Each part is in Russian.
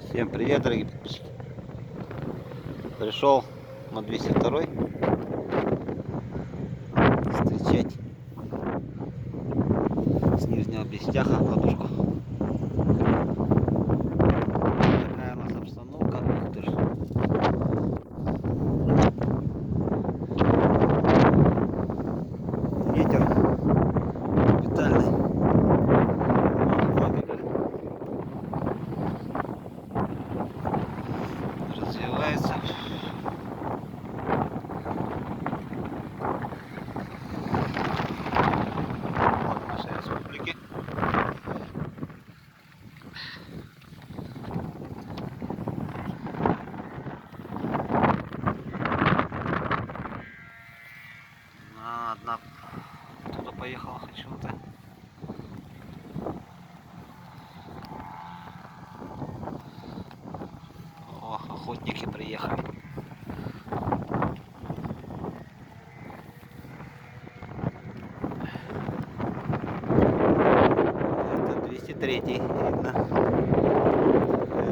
Всем привет, дорогие подписчики. Пришел на 202 встречать с нижнего Блестяха ладушку. Такая у нас обстановка. Ух ты ж. Ветер витальный. Развивается. Вот нашей республики. Одна туда поехала почему-то. О, охотники приехали. Это 203 видно.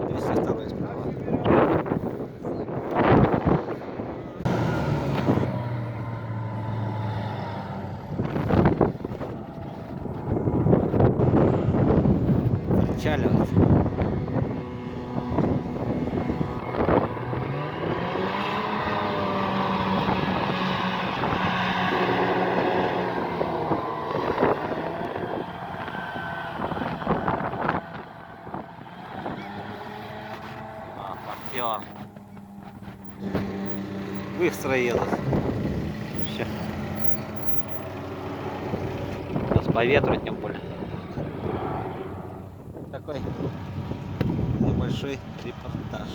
202 справа. Причаливать. Партнер. Быстро едут. Все. Сейчас по ветру тем более. Такой небольшой репортаж.